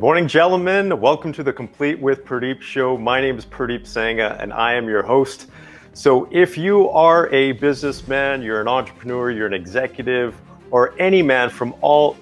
morning, gentlemen. Welcome to the Complete with Purdeep Show. My name is Purdeep Sangha, and I am your host. So if you are a businessman, you're an entrepreneur, you're an executive, or any man from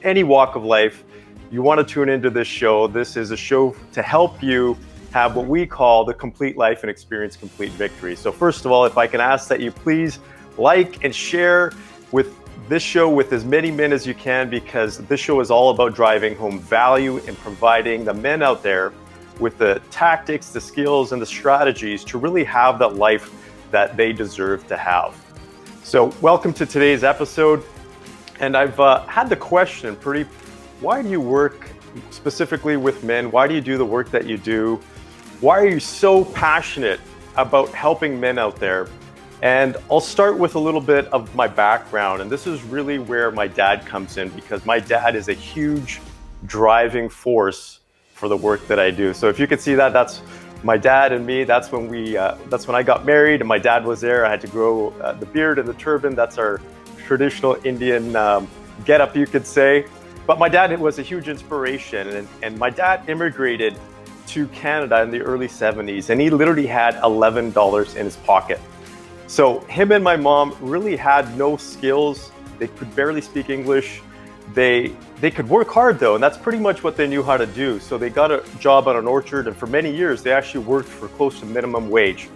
any walk of life, you want to tune into this show. This is a show to help you have what we call the complete life and experience complete victory. So first of all, if I can ask that you please like and share with this show with as many men as you can, because this show is all about driving home value and providing the men out there with the tactics, the skills, and the strategies to really have that life that they deserve to have. So welcome to today's episode. And I've had the question, Purdeep, why do you work specifically with men? Why do you do the work that you do? Why are you so passionate about helping men out there? And I'll start with a little bit of my background. And this is really where my dad comes in, because my dad is a huge driving force for the work that I do. So if you can see that, that's my dad and me. That's when I got married and my dad was there. I had to grow the beard and the turban. That's our traditional Indian getup, you could say. But my dad was a huge inspiration. And my dad immigrated to Canada in the early 70s, and he literally had $11 in his pocket. So him and my mom really had no skills. They could barely speak English. They could work hard though, and that's pretty much what they knew how to do. So they got a job at an orchard, and for many years, they actually worked for close to minimum wage,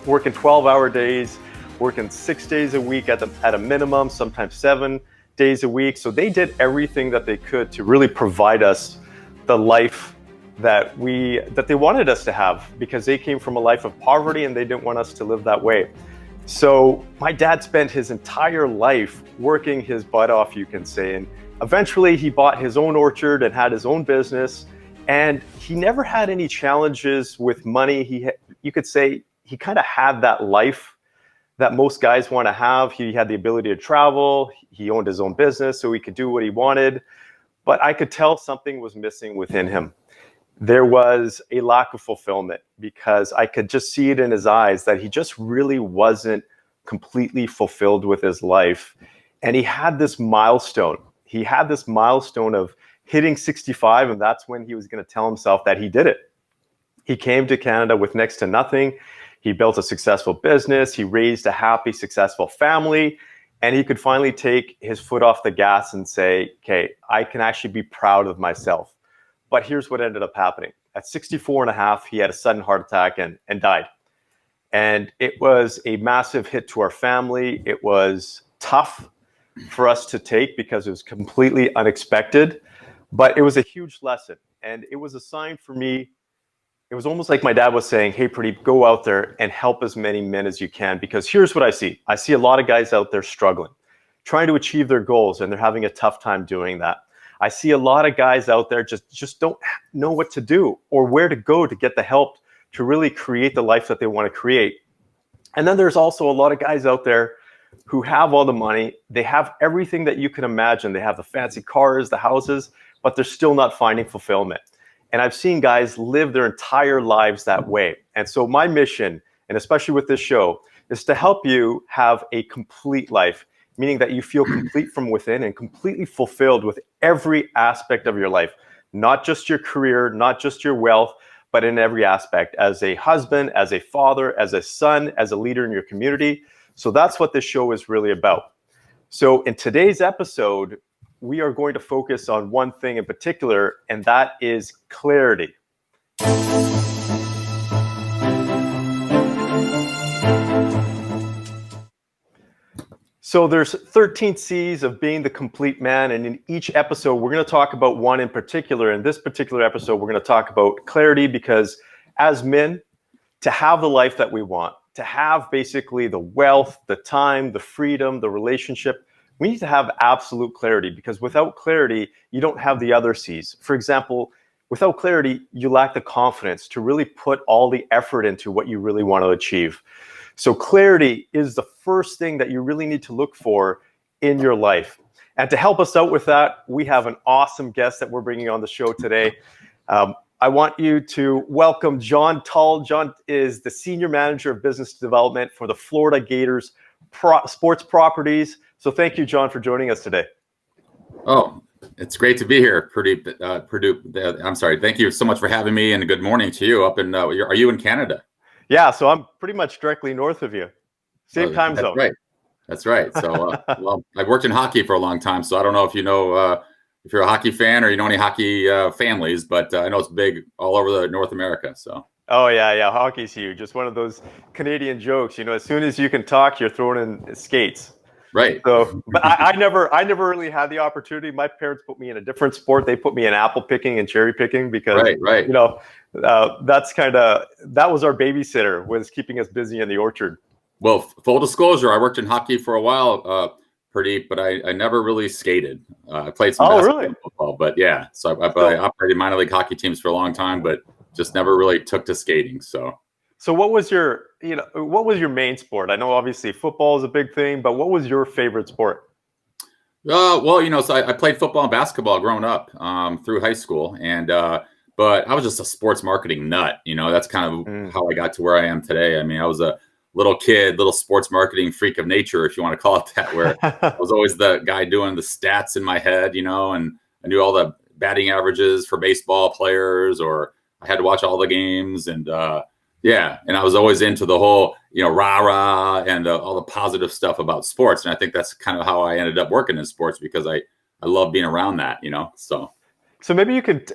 working 12-hour days, working 6 days a week at a minimum, sometimes 7 days a week. So they did everything that they could to really provide us the life that they wanted us to have, because they came from a life of poverty and they didn't want us to live that way. So my dad spent his entire life working his butt off, you can say, and eventually he bought his own orchard and had his own business, and he never had any challenges with money. You could say he kind of had that life that most guys want to have. He had the ability to travel. He owned his own business, so he could do what he wanted, but I could tell something was missing within him. There was a lack of fulfillment, because I could just see it in his eyes that he just really wasn't completely fulfilled with his life. And he had this milestone. He had this milestone of hitting 65, and that's when he was going to tell himself that he did it. He came to Canada with next to nothing. He built a successful business. He raised a happy, successful family. And he could finally take his foot off the gas and say, okay, I can actually be proud of myself. But here's what ended up happening. At 64 and a half, he had a sudden heart attack and died. And it was a massive hit to our family. It was tough for us to take because it was completely unexpected, but it was a huge lesson. And it was a sign for me. It was almost like my dad was saying, hey, Purdeep, go out there and help as many men as you can, because here's what I see. I see a lot of guys out there struggling, trying to achieve their goals, and they're having a tough time doing that. I see a lot of guys out there just don't know what to do or where to go to get the help to really create the life that they want to create. And then there's also a lot of guys out there who have all the money. They have everything that you can imagine. They have the fancy cars, the houses, but they're still not finding fulfillment. And I've seen guys live their entire lives that way. And so my mission, and especially with this show, is to help you have a complete life, meaning that you feel complete from within and completely fulfilled with every aspect of your life, not just your career, not just your wealth, but in every aspect, as a husband, as a father, as a son, as a leader in your community. So that's what this show is really about. So in today's episode, we are going to focus on one thing in particular, and that is clarity. So there's 13 C's of being the complete man, and in each episode, we're going to talk about one in particular. In this particular episode, we're going to talk about clarity, because as men, to have the life that we want, to have basically the wealth, the time, the freedom, the relationship, we need to have absolute clarity, because without clarity, you don't have the other C's. For example, without clarity, you lack the confidence to really put all the effort into what you really want to achieve. So clarity is the first thing that you really need to look for in your life. And to help us out with that, we have an awesome guest that we're bringing on the show today. I want you to welcome John Tull. John is the Senior Manager of Business Development for the Florida Gators Sports Properties. So thank you, John, for joining us today. Oh, It's great to be here, Purdeep. I'm sorry. Thank you so much for having me, and good morning to you. Are you in Canada? Yeah, so I'm pretty much directly north of you. Same time That's zone. right. That's right. So, well, I've worked in hockey for a long time, so I don't know if you know if you're a hockey fan or you know any hockey families, but I know it's big all over the North America. So, Oh yeah, hockey's huge. Just one of those Canadian jokes. As soon as you can talk, you're throwing in skates. right. So, but I never really had the opportunity. My parents put me in a different sport. They put me in apple picking and cherry picking because, Right. that was our babysitter, was keeping us busy in the orchard. Well, full disclosure, I worked in hockey for a while, Purdeep, but I never really skated. I played some Oh, basketball really? and football, but yeah. So I So, operated minor league hockey teams for a long time, but just never really took to skating. So. so what was your main sport? I know obviously football is a big thing, but what was your favorite sport? Well, so I played football and basketball growing up through high school, and but I was just a sports marketing nut. That's kind of Mm. how I got to where I am today. I mean, I was a little kid, little sports marketing freak of nature, if you want to call it that, where I was always the guy doing the stats in my head, and I knew all the batting averages for baseball players, or I had to watch all the games, and yeah, and I was always into the whole, rah rah and all the positive stuff about sports, and I think that's kind of how I ended up working in sports because I love being around that, So So maybe you could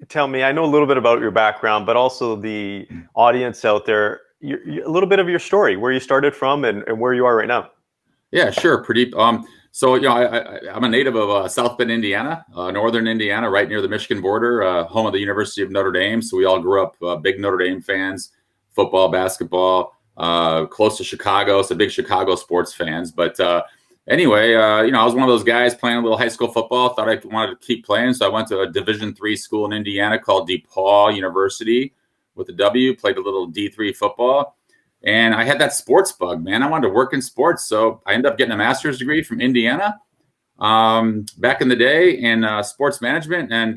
tell me. I know a little bit about your background, but also the audience out there, a little bit of your story, where you started from, and where you are right now. yeah, sure, Pradeep. So I'm a native of South Bend, Indiana, northern Indiana, right near the Michigan border, home of the University of Notre Dame. So we all grew up big Notre Dame fans, football, basketball, close to Chicago, so big Chicago sports fans. But anyway, I was one of those guys playing a little high school football. Thought I wanted to keep playing, so I went to a Division III school in Indiana called DePaul University with a W. Played a little D3 football. And I had that sports bug, man. I wanted to work in sports. So I ended up getting a master's degree from Indiana back in the day in sports management. And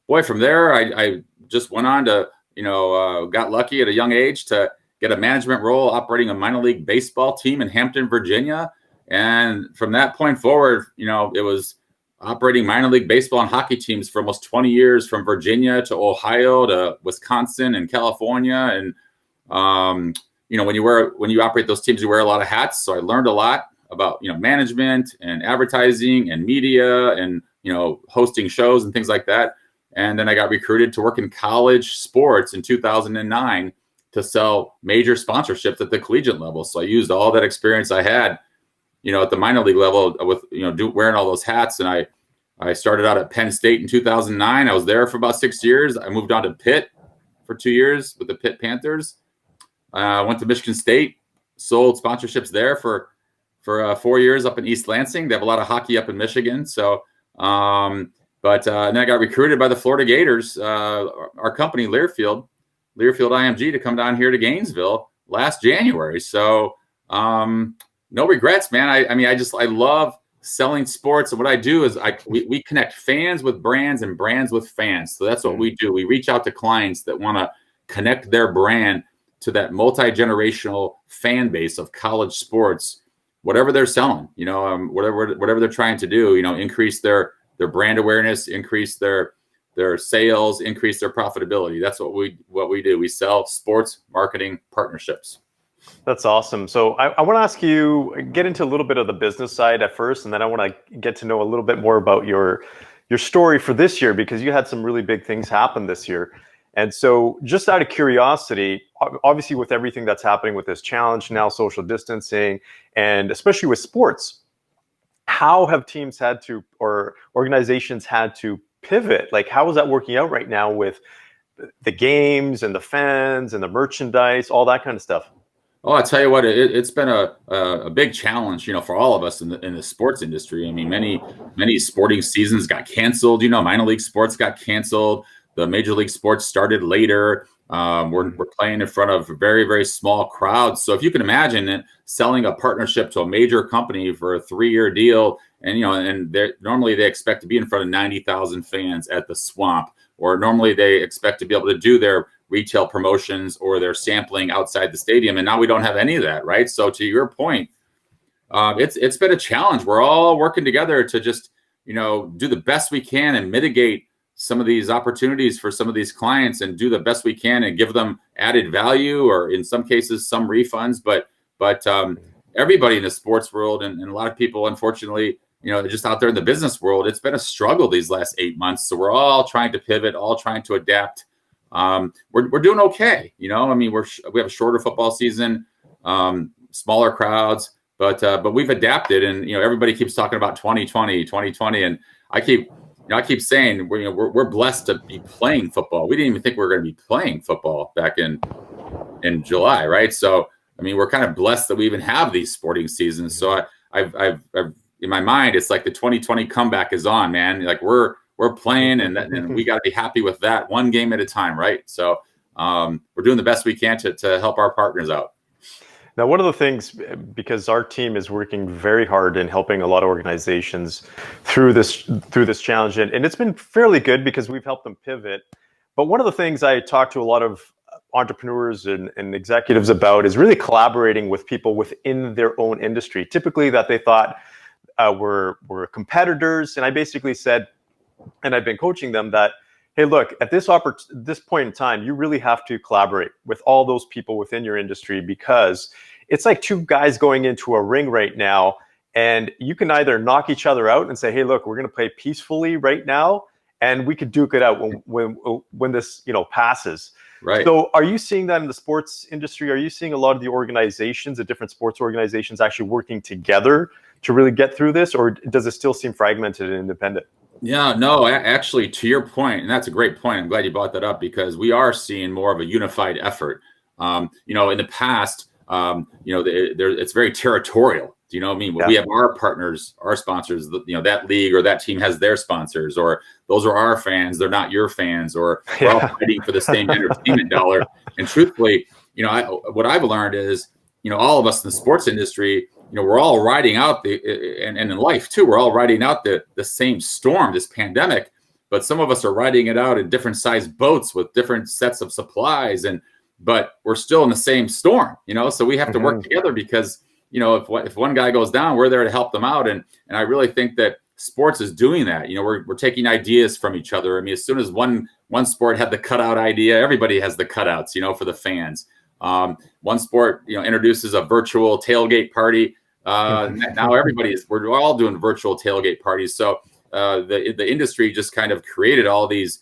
boy, from there, I just went on to, got lucky at a young age to get a management role operating a minor league baseball team in Hampton, Virginia. And from that point forward, it was operating minor league baseball and hockey teams for almost 20 years, from Virginia to Ohio to Wisconsin and California. And, when you operate those teams, you wear a lot of hats. So I learned a lot about, management and advertising and media and, hosting shows and things like that. And then I got recruited to work in college sports in 2009 to sell major sponsorships at the collegiate level. So I used all that experience I had, at the minor league level with, wearing all those hats. And I started out at Penn State in 2009. I was there for about 6 years. I moved on to Pitt for 2 years with the Pitt Panthers. Went to Michigan State, sold sponsorships there for 4 years up in East Lansing. They have a lot of hockey up in Michigan. So, but then I got recruited by the Florida Gators, our company Learfield IMG, to come down here to Gainesville last January. So, no regrets, man. I love selling sports, and what I do is we connect fans with brands and brands with fans. So that's what we do. We reach out to clients that want to connect their brand to that multi-generational fan base of college sports, whatever they're selling, whatever they're trying to do, increase their brand awareness, increase their sales, increase their profitability. That's what we do. We sell sports marketing partnerships. That's awesome. So I want to ask you, get into a little bit of the business side at first, and then I want to get to know a little bit more about your story for this year, because you had some really big things happen this year. And so just out of curiosity, obviously with everything that's happening with this challenge now, social distancing, and especially with sports, how have teams had to, or organizations had to pivot? Like, how is that working out right now with the games and the fans and the merchandise, all that kind of stuff? Oh, I tell you what, it's been a big challenge, for all of us in the sports industry. I mean, many sporting seasons got canceled. Minor league sports got canceled. The major league sports started later. We're playing in front of very, very small crowds. So if you can imagine it, selling a partnership to a major company for a 3-year deal, and normally they expect to be in front of 90,000 fans at the Swamp, or normally they expect to be able to do their retail promotions or their sampling outside the stadium, and now we don't have any of that, right? So to your point, it's been a challenge. We're all working together to just do the best we can and mitigate some of these opportunities for some of these clients and do the best we can and give them added value, or in some cases, some refunds. But everybody in the sports world and a lot of people, unfortunately, just out there in the business world, it's been a struggle these last 8 months. So we're all trying to pivot, all trying to adapt. We're doing okay. We have a shorter football season, smaller crowds, but we've adapted, and everybody keeps talking about 2020, and I keep saying we're blessed to be playing football. We didn't even think we were going to be playing football back in July, right? So we're kind of blessed that we even have these sporting seasons. So I've in my mind, it's like the 2020 comeback is on, man. Like we're playing, and we got to be happy with that, one game at a time, right? So we're doing the best we can to help our partners out. Now, one of the things, because our team is working very hard in helping a lot of organizations through this challenge, and it's been fairly good because we've helped them pivot. But one of the things I talk to a lot of entrepreneurs and executives about is really collaborating with people within their own industry, typically that they thought were competitors. And I basically said, and I've been coaching them that, hey, look, at this point in time, you really have to collaborate with all those people within your industry, because it's like two guys going into a ring right now, and you can either knock each other out and say, hey, look, we're going to play peacefully right now, and we could duke it out when this passes. Right. So are you seeing that in the sports industry? Are you seeing a lot of the organizations, the different sports organizations, actually working together to really get through this, or does it still seem fragmented and independent? Yeah, no, actually, to your point, and that's a great point. I'm glad you brought that up, because we are seeing more of a unified effort. In the past, it's very territorial. Do you know what I mean? Yeah. We have our partners, our sponsors, that league or that team has their sponsors, or those are our fans, they're not your fans, or we're all fighting for the same entertainment dollar. And truthfully, what I've learned is, all of us in the sports industry, we're all riding out and in life too, we're all riding out the same storm, this pandemic, but some of us are riding it out in different sized boats with different sets of supplies, but we're still in the same storm, so we have to work together, because, if one guy goes down, we're there to help them out. And I really think that sports is doing that. We're taking ideas from each other. As soon as one sport had the cutout idea, everybody has the cutouts, for the fans. One sport, introduces a virtual tailgate party. Now we're all doing virtual tailgate parties. So the industry just kind of created all these,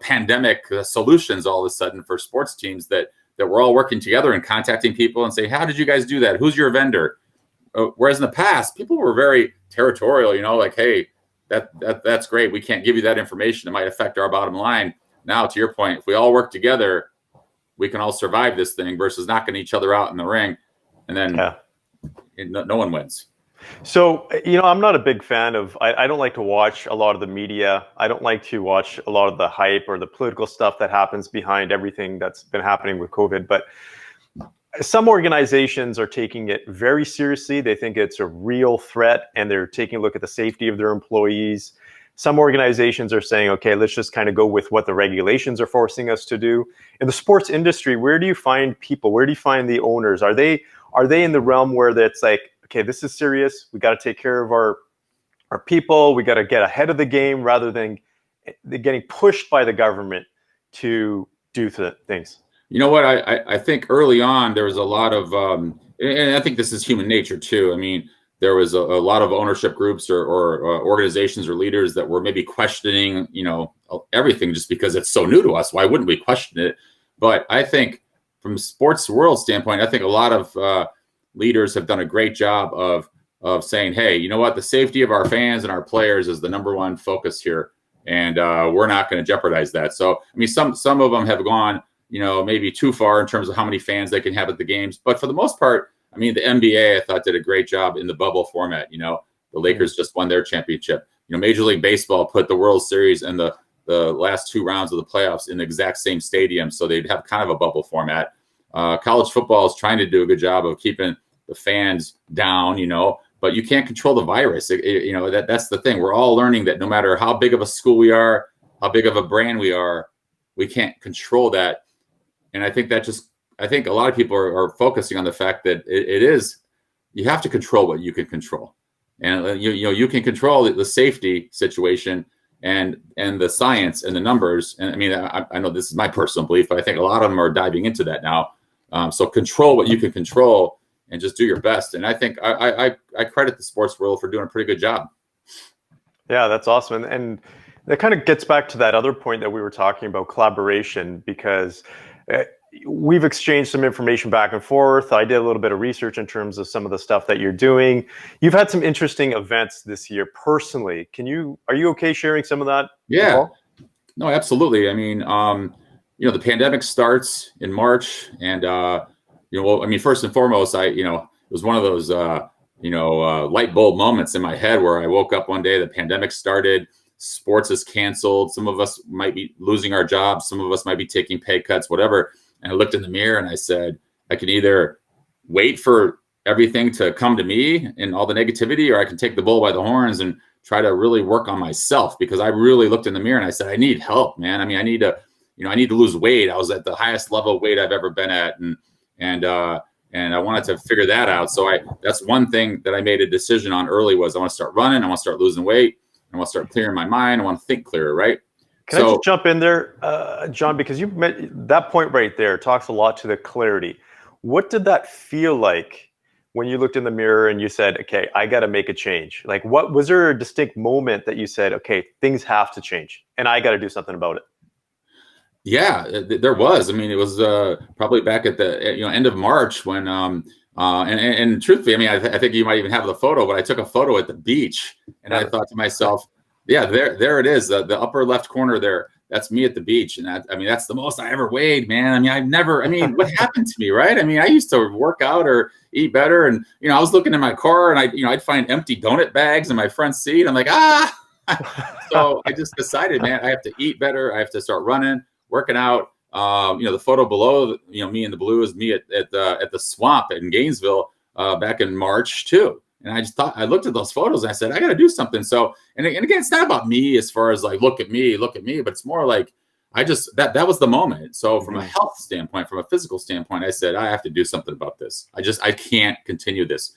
pandemic solutions all of a sudden for sports teams that we're all working together and contacting people and say, how did you guys do that? Who's your vendor? Whereas in the past, people were very territorial, like, hey, that's great. We can't give you that information. It might affect our bottom line. Now, to your point, if we all work together, we can all survive this thing, versus knocking each other out in the ring, and then no one wins. So, I'm not a big fan of, I don't like to watch a lot of the media. I don't like to watch a lot of the hype or the political stuff that happens behind everything that's been happening with COVID. But some organizations are taking it very seriously. They think it's a real threat, and they're taking a look at the safety of their employees. Some organizations are saying, okay, let's just kind of go with what the regulations are forcing us to do. In the sports industry, where do you find people? Where do you find the owners? Are they in the realm where that's like, okay, this is serious, we got to take care of our people, we got to get ahead of the game, rather than getting pushed by the government to do things? You know what? I think early on there was a lot of, and I think this is human nature too. There was a lot of ownership groups or organizations or leaders that were maybe questioning, everything, just because it's so new to us. Why wouldn't we question it? But I think from a sports world standpoint, I think a lot of leaders have done a great job of saying, hey, you know what? The safety of our fans and our players is the number one focus here, and we're not going to jeopardize that. So, some of them have gone, maybe too far in terms of how many fans they can have at the games. But for the most part, the NBA, I thought, did a great job in the bubble format. The Lakers just won their championship. Major League Baseball put the World Series and the last two rounds of the playoffs in the exact same stadium, so they'd have kind of a bubble format. College football is trying to do a good job of keeping the fans down, but you can't control the virus. That's the thing. We're all learning that no matter how big of a school we are, how big of a brand we are, we can't control that. And I think a lot of people are focusing on the fact that it is, you have to control what you can control. And you can control the safety situation and the science and the numbers. And I mean, I know this is my personal belief, but I think a lot of them are diving into that now. So control what you can control and just do your best. And I think I credit the sports world for doing a pretty good job. Yeah, that's awesome. And that kind of gets back to that other point that we were talking about, collaboration, because we've exchanged some information back and forth. I did a little bit of research in terms of some of the stuff that you're doing. You've had some interesting events this year personally. Are you okay sharing some of that? Yeah, no, absolutely. I mean, the pandemic starts in March, and well, I mean, first and foremost, it was one of those light bulb moments in my head where I woke up one day, the pandemic started, sports is canceled. Some of us might be losing our jobs. Some of us might be taking pay cuts, whatever. And I looked in the mirror and I said, I can either wait for everything to come to me and all the negativity, or I can take the bull by the horns and try to really work on myself, because I really looked in the mirror and I said, I need help, man. I mean, I need to lose weight. I was at the highest level of weight I've ever been at. And I wanted to figure that out. So that's one thing that I made a decision on early was I want to start running. I want to start losing weight. I want to start clearing my mind. I want to think clearer, right? Can I just jump in there, John, because you met that point right there talks a lot to the clarity. What did that feel like when you looked in the mirror and you said, okay, I got to make a change? Like, what was there a distinct moment that you said, okay, things have to change and I got to do something about it? Yeah, there was. I mean, it was probably back at the end of March when, and truthfully, I mean, I think you might even have the photo, but I took a photo at the beach, and I thought to myself, yeah, there it is, the upper left corner there. That's me at the beach, and that's the most I ever weighed, man. I mean, what happened to me, right? I mean, I used to work out or eat better, and I was looking in my car, and I'd find empty donut bags in my front seat. I'm like, So I just decided, man, I have to eat better. I have to start running, working out. The photo below, me in the blue is me at the swamp in Gainesville back in March too. And I looked at those photos and I said, I got to do something. So, and again, it's not about me as far as like, look at me, but it's more like, that was the moment. So from a health standpoint, from a physical standpoint, I said, I have to do something about this. I can't continue this.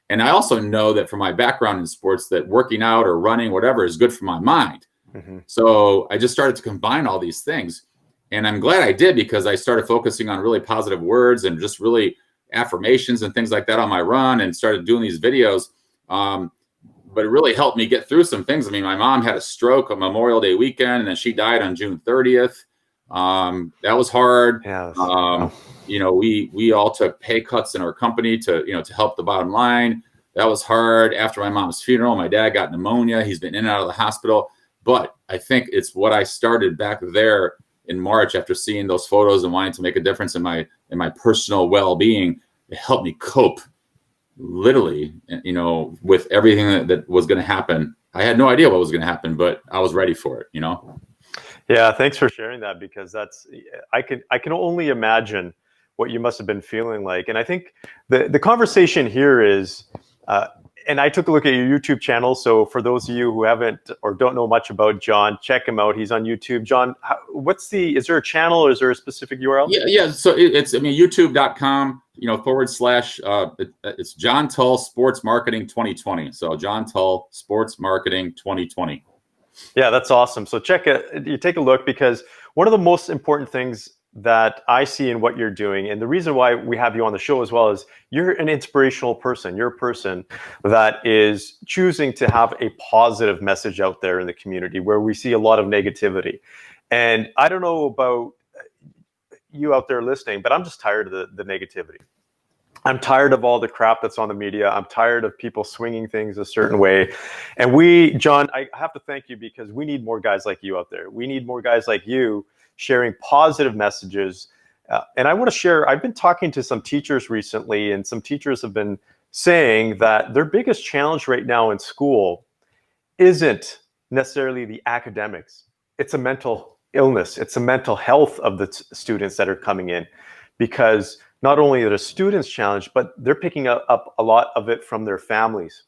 And I also know that from my background in sports that working out or running, whatever, is good for my mind. Mm-hmm. So I just started to combine all these things. And I'm glad I did, because I started focusing on really positive words and just really affirmations and things like that on my run, and started doing these videos. But it really helped me get through some things. I mean, my mom had a stroke on Memorial Day weekend, and then she died on June 30th. That was hard. Yes. We all took pay cuts in our company to help the bottom line. That was hard. After my mom's funeral, my dad got pneumonia. He's been in and out of the hospital. But I think it's what I started back there in March after seeing those photos and wanting to make a difference in my personal well-being. It helped me cope literally, with everything that was going to happen. I had no idea what was going to happen, but I was ready for it, Yeah, thanks for sharing that, because I can only imagine what you must have been feeling like. And I think the conversation here is, and I took a look at your YouTube channel. So for those of you who haven't or don't know much about John, check him out. He's on YouTube. John, is there a channel or is there a specific URL? Yeah. So it's, youtube.com, / it's John Tull Sports Marketing 2020. So John Tull Sports Marketing 2020. Yeah, that's awesome. So check it. You take a look, because one of the most important things that I see in what you're doing, and the reason why we have you on the show as well, is you're an inspirational person. You're a person that is choosing to have a positive message out there in the community where we see a lot of negativity. And I don't know about you out there listening, but I'm just tired of the negativity. I'm tired of all the crap that's on the media. I'm tired of people swinging things a certain way. And John, I have to thank you, because we need more guys like you out there. We need more guys like you sharing positive messages. And I want to share, I've been talking to some teachers recently, and some teachers have been saying that their biggest challenge right now in school isn't necessarily the academics. It's a mental illness. It's a mental health of the students that are coming in, because not only are the students challenged, but they're picking up a lot of it from their families,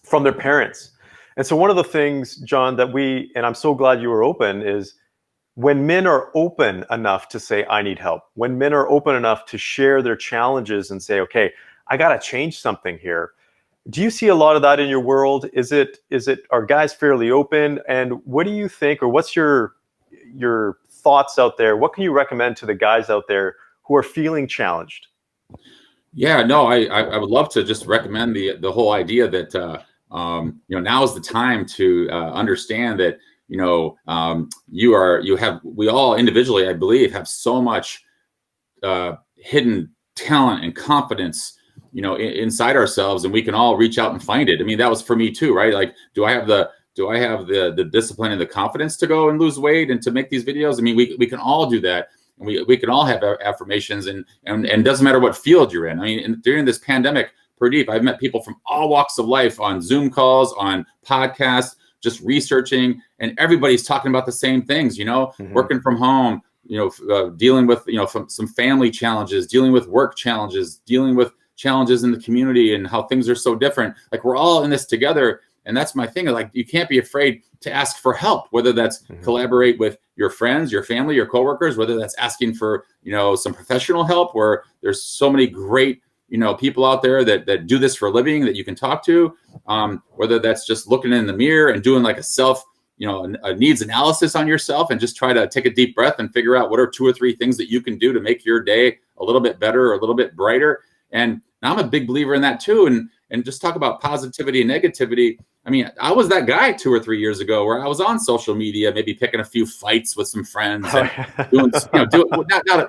from their parents. And so one of the things, John, and I'm so glad you were open, is when men are open enough to say, I need help, when men are open enough to share their challenges and say, okay, I got to change something here, Do you see a lot of that in your world? Are guys fairly open? And what do you think, or what's your thoughts out there? What can you recommend to the guys out there who are feeling challenged? Yeah, no, I would love to just recommend the whole idea that now is the time to understand that we all individually, I believe, have so much hidden talent and confidence, inside ourselves, and we can all reach out and find it. I mean, that was for me too, right? Like, do I have the discipline and the confidence to go and lose weight and to make these videos? I mean, we can all do that. And we can all have affirmations, and it doesn't matter what field you're in. I mean, during this pandemic, Purdeep, I've met people from all walks of life on Zoom calls, on podcasts, just researching, and everybody's talking about the same things, working from home, dealing with, some family challenges, dealing with work challenges, dealing with challenges in the community and how things are so different. Like, we're all in this together. And that's my thing. Like, you can't be afraid to ask for help, whether that's collaborate with your friends, your family, your coworkers, whether that's asking for, some professional help, where there's so many great, people out there that do this for a living that you can talk to, whether that's just looking in the mirror and doing like a self, a needs analysis on yourself, and just try to take a deep breath and figure out what are 2 or 3 things that you can do to make your day a little bit better or a little bit brighter. And I'm a big believer in that too. And just talk about positivity and negativity. I mean, I was that guy 2 or 3 years ago where I was on social media, maybe picking a few fights with some friends and doing,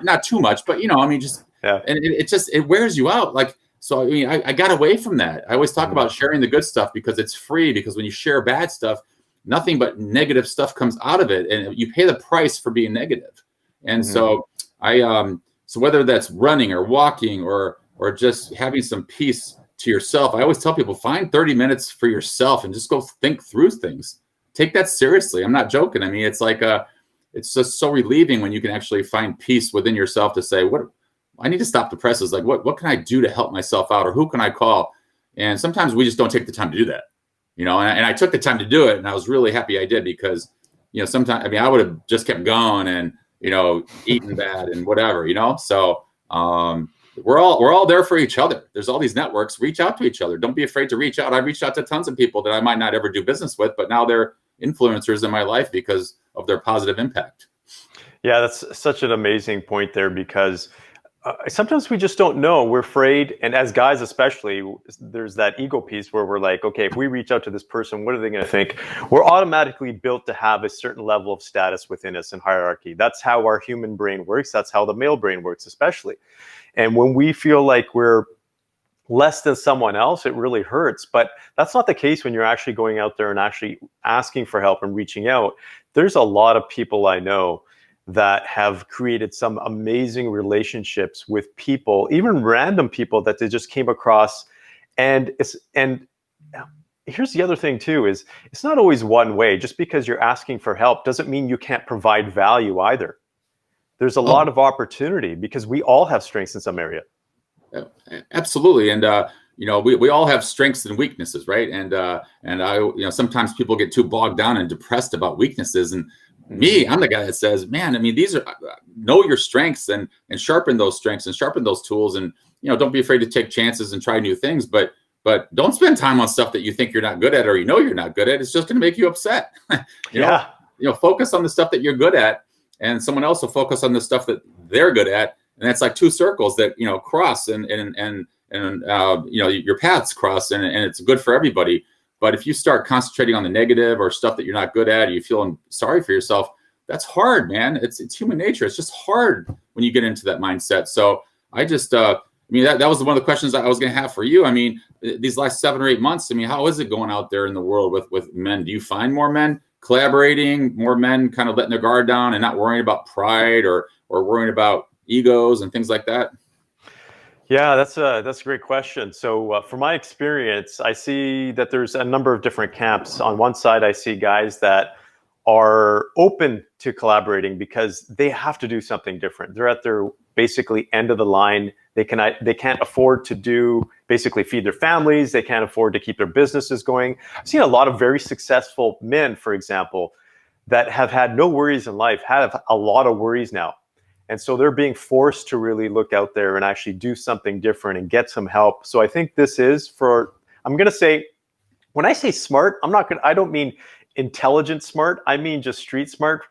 not too much, but I mean, just, and it wears you out. Like, so, I mean, I got away from that. I always talk about sharing the good stuff because it's free, because when you share bad stuff, nothing but negative stuff comes out of it, and you pay the price for being negative. And so so whether that's running or walking or just having some peace to yourself, I always tell people, find 30 minutes for yourself and just go think through things. Take that seriously. I'm not joking. I mean, it's like it's just so relieving when you can actually find peace within yourself to say, what I need to stop the presses. Like, what can I do to help myself out, or who can I call? And sometimes we just don't take the time to do that, and I took the time to do it, and I was really happy I did, because, sometimes, I mean, I would have just kept going and, eating bad and whatever, so, we're all there for each other. There's all these networks. Reach out to each other. Don't be afraid to reach out. I've reached out to tons of people that I might not ever do business with, but now they're influencers in my life because of their positive impact. Yeah, that's such an amazing point there, because sometimes we just don't know. We're afraid. And as guys, especially, there's that ego piece where we're like, okay, if we reach out to this person, what are they going to think? We're automatically built to have a certain level of status within us in hierarchy. That's how our human brain works. That's how the male brain works, especially. And when we feel like we're less than someone else, it really hurts. But that's not the case when you're actually going out there and actually asking for help and reaching out. There's a lot of people I know that have created some amazing relationships with people, even random people that they just came across. And here's the other thing too, is it's not always one way. Just because you're asking for help doesn't mean you can't provide value either. There's a lot of opportunity, because we all have strengths in some area. Absolutely. And, we all have strengths and weaknesses, right? And I, sometimes people get too bogged down and depressed about weaknesses. And I'm the guy that says, man, I mean, these are, know your strengths and sharpen those strengths and sharpen those tools. And, don't be afraid to take chances and try new things, but don't spend time on stuff that you think you're not good at, or you're not good at. It's just going to make you upset. Focus on the stuff that you're good at, and someone else will focus on the stuff that they're good at. And that's like two circles that, cross and your paths cross, and it's good for everybody. But if you start concentrating on the negative or stuff that you're not good at, you feeling sorry for yourself, that's hard, man. It's human nature. It's just hard when you get into that mindset. So I just, that was one of the questions I was going to have for you. I mean, these last 7 or 8 months, I mean, how is it going out there in the world with men? Do you find more men collaborating, more men kind of letting their guard down and not worrying about pride or worrying about egos and things like that? Yeah, that's a great question. So from my experience, I see that there's a number of different camps. On one side, I see guys that are open to collaborating because they have to do something different. They're at their basically end of the line. They can't afford to basically feed their families. They can't afford to keep their businesses going. I've seen a lot of very successful men, for example, that have had no worries in life, have a lot of worries now. And so they're being forced to really look out there and actually do something different and get some help. So I think I'm I'm going to say, when I say smart, I don't mean intelligent smart. I mean just street smart.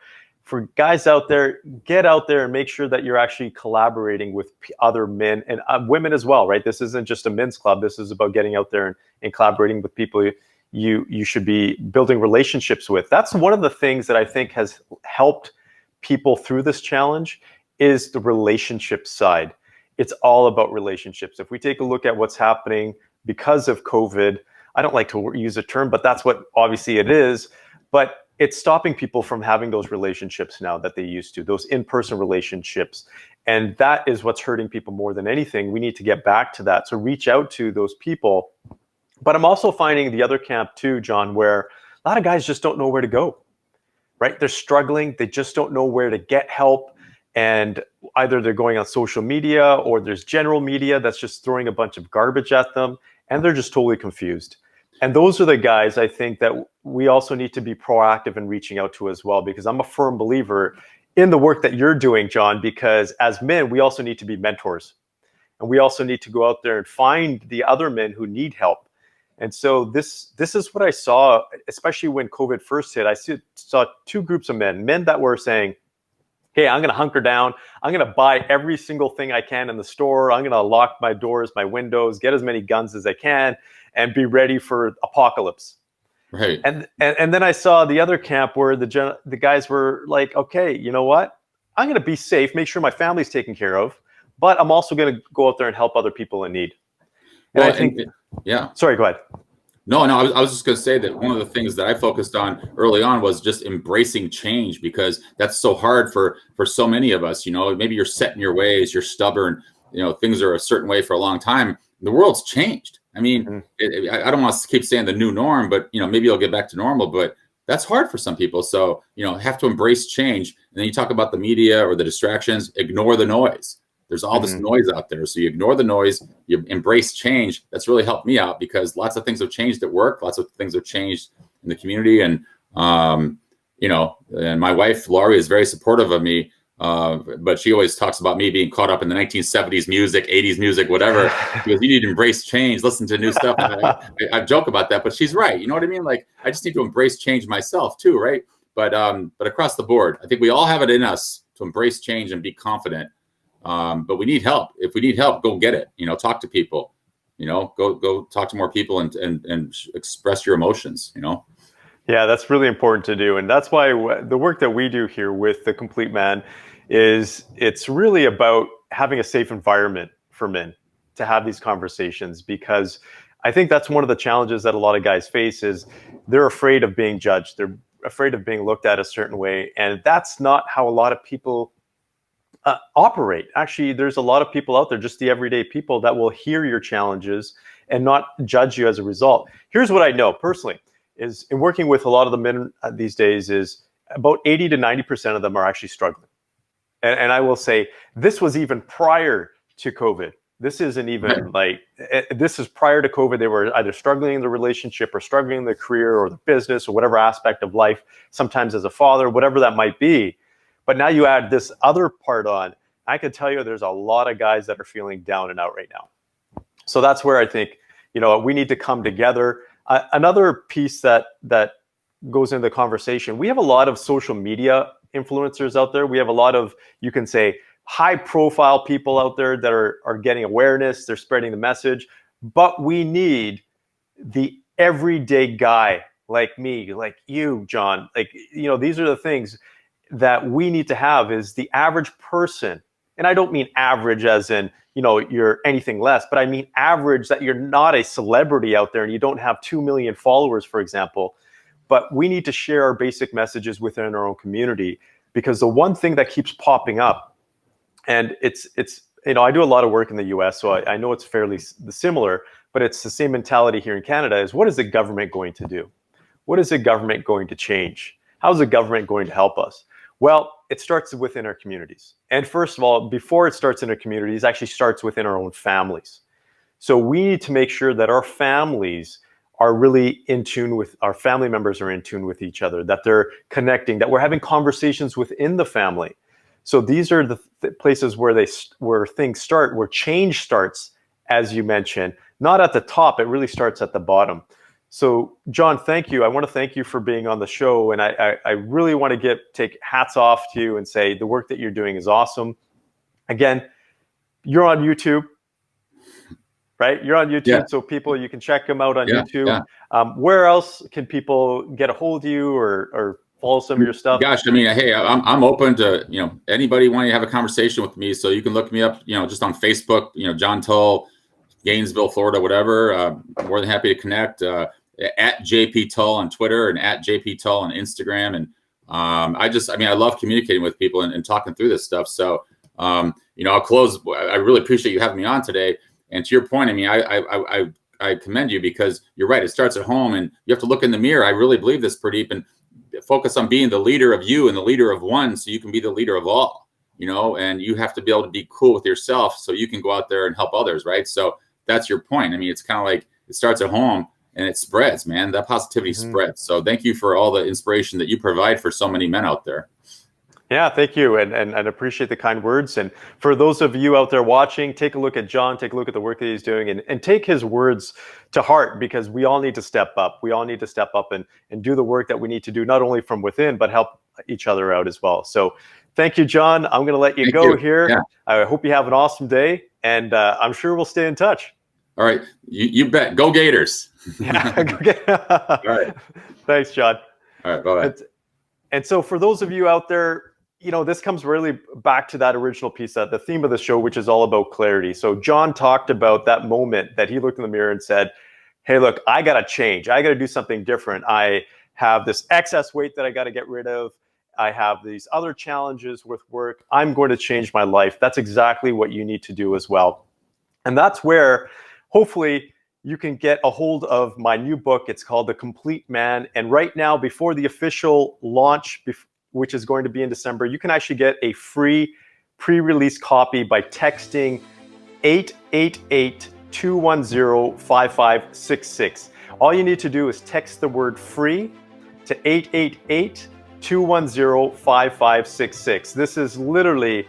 For guys out there, get out there and make sure that you're actually collaborating with other men and women as well, right? This isn't just a men's club. This is about getting out there and collaborating with people you should be building relationships with. That's one of the things that I think has helped people through this challenge, is the relationship side. It's all about relationships. If we take a look at what's happening because of COVID, I don't like to use a term, but that's what obviously it is. But it's stopping people from having those relationships now that they used to, those in-person relationships. And that is what's hurting people more than anything. We need to get back to that. So reach out to those people. But I'm also finding the other camp too, John, where a lot of guys just don't know where to go, right? They're struggling. They just don't know where to get help. And either they're going on social media, or there's general media that's just throwing a bunch of garbage at them, and they're just totally confused. And those are the guys I think that we also need to be proactive in reaching out to as well, because I'm a firm believer in the work that you're doing, John, because as men, we also need to be mentors. And we also need to go out there and find the other men who need help. And so this is what I saw, especially when COVID first hit. I saw two groups of men that were saying, hey, I'm going to hunker down. I'm going to buy every single thing I can in the store. I'm going to lock my doors, my windows, get as many guns as I can, and be ready for apocalypse. Right. And then I saw the other camp where the guys were like, okay, you know what? I'm going to be safe, make sure my family's taken care of, but I'm also going to go out there and help other people in need. And well, I think, yeah. Sorry, go ahead. No, I was just going to say that one of the things that I focused on early on was just embracing change, because that's so hard for so many of us. You know, maybe you're set in your ways, you're stubborn, you know, things are a certain way for a long time. The world's changed. I mean, I don't want to keep saying the new norm, but, you know, maybe it'll get back to normal, but that's hard for some people. So, you know, have to embrace change. And then you talk about the media or the distractions, ignore the noise. There's all this noise out there. So you ignore the noise, you embrace change. That's really helped me out, because lots of things have changed at work. Lots of things have changed in the community. And, you know, and my wife, Laurie, is very supportive of me. But she always talks about me being caught up in the 1970s music, 80s music, whatever, because you need to embrace change, listen to new stuff. I joke about that, but she's right. You know what I mean? Like, I just need to embrace change myself too, right? But across the board, I think we all have it in us to embrace change and be confident. But we need help. If we need help, go get it. You know, talk to people. You know, go talk to more people and express your emotions. You know. Yeah, that's really important to do, and that's why the work that we do here with The Complete Man it's really about having a safe environment for men to have these conversations, because I think that's one of the challenges that a lot of guys face is they're afraid of being judged. They're afraid of being looked at a certain way, and that's not how a lot of people operate. Actually, there's a lot of people out there, just the everyday people, that will hear your challenges and not judge you as a result. Here's what I know personally is, in working with a lot of the men these days, is about 80 to 90% of them are actually struggling. And I will say, this was even prior to COVID. This isn't even this is prior to COVID. They were either struggling in the relationship or struggling in their career or the business or whatever aspect of life, sometimes as a father, whatever that might be. But now you add this other part on, I can tell you there's a lot of guys that are feeling down and out right now. So that's where I think, you know, we need to come together. Another piece that goes into the conversation, we have a lot of social media influencers out there. We have a lot of, you can say, high profile people out there that are getting awareness, they're spreading the message, but we need the everyday guy like me, like you, John. Like, you know, these are the things that we need to have, is the average person. And I don't mean average as in, you know, you're anything less, but I mean average that you're not a celebrity out there and you don't have 2 million followers, for example. But we need to share our basic messages within our own community, because the one thing that keeps popping up, and it's you know, I do a lot of work in the US, so I know it's fairly similar, but it's the same mentality here in Canada, is what is the government going to do? What is the government going to change? How is the government going to help us? Well, it starts within our communities. And first of all, before it starts in our communities, it actually starts within our own families. So we need to make sure that our families are really in tune with, our family members are in tune with each other, that they're connecting, that we're having conversations within the family. So these are the places where things start, where change starts, as you mentioned, not at the top. It really starts at the bottom. So, John, thank you. I want to thank you for being on the show. And I really want to take hats off to you and say the work that you're doing is awesome. Again, you're on YouTube, right? You're on YouTube. Yeah. So people, you can check them out on YouTube. Yeah. Where else can people get a hold of you or follow some of your stuff? Gosh, I mean, hey, I'm open to, anybody wanting to have a conversation with me. So you can look me up, just on Facebook, John Tull, Gainesville, Florida, whatever. More than happy to connect. At JP Tull on Twitter and at JP Tull on Instagram. And I love communicating with people and talking through this stuff. So, I'll close. I really appreciate you having me on today. And to your point, I mean, I commend you, because you're right. It starts at home, and you have to look in the mirror. I really believe this, Purdeep, and focus on being the leader of you and the leader of one, so you can be the leader of all, and you have to be able to be cool with yourself so you can go out there and help others. Right. So that's your point. I mean, it's kind of like it starts at home and it spreads, man. That positivity spreads. So thank you for all the inspiration that you provide for so many men out there. Yeah, thank you. And appreciate the kind words. And for those of you out there watching, take a look at John, take a look at the work that he's doing, and take his words to heart, because we all need to step up. We all need to step up and do the work that we need to do, not only from within, but help each other out as well. So thank you, John. I'm going to let you go here. Yeah. I hope you have an awesome day, and I'm sure we'll stay in touch. All right. You bet. Go Gators. Yeah. All right. Thanks, John. All right. Bye-bye. And so for those of you out there, this comes really back to that original piece, the theme of the show, which is all about clarity. So John talked about that moment that he looked in the mirror and said, hey, look, I got to change. I got to do something different. I have this excess weight that I got to get rid of. I have these other challenges with work. I'm going to change my life. That's exactly what you need to do as well. And that's where hopefully you can get a hold of my new book. It's called The Complete Man. And right now, before the official launch, which is going to be in December, you can actually get a free pre-release copy by texting 888-210-5566. All you need to do is text the word free to 888-210-5566. This is literally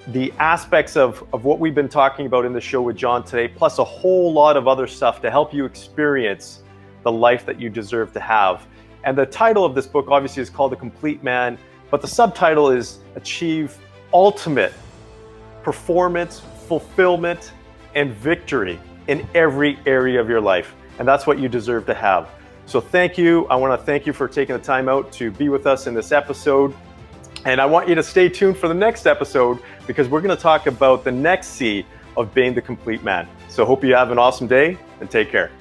the aspects of what we've been talking about in the show with John today, plus a whole lot of other stuff to help you experience the life that you deserve to have. And the title of this book obviously is called The Complete Man, but the subtitle is Achieve Ultimate Performance, Fulfillment, and Victory in every area of your life. And that's what you deserve to have. So thank you. I want to thank you for taking the time out to be with us in this episode. And I want you to stay tuned for the next episode, because we're going to talk about the next C of being the complete man. So hope you have an awesome day, and take care.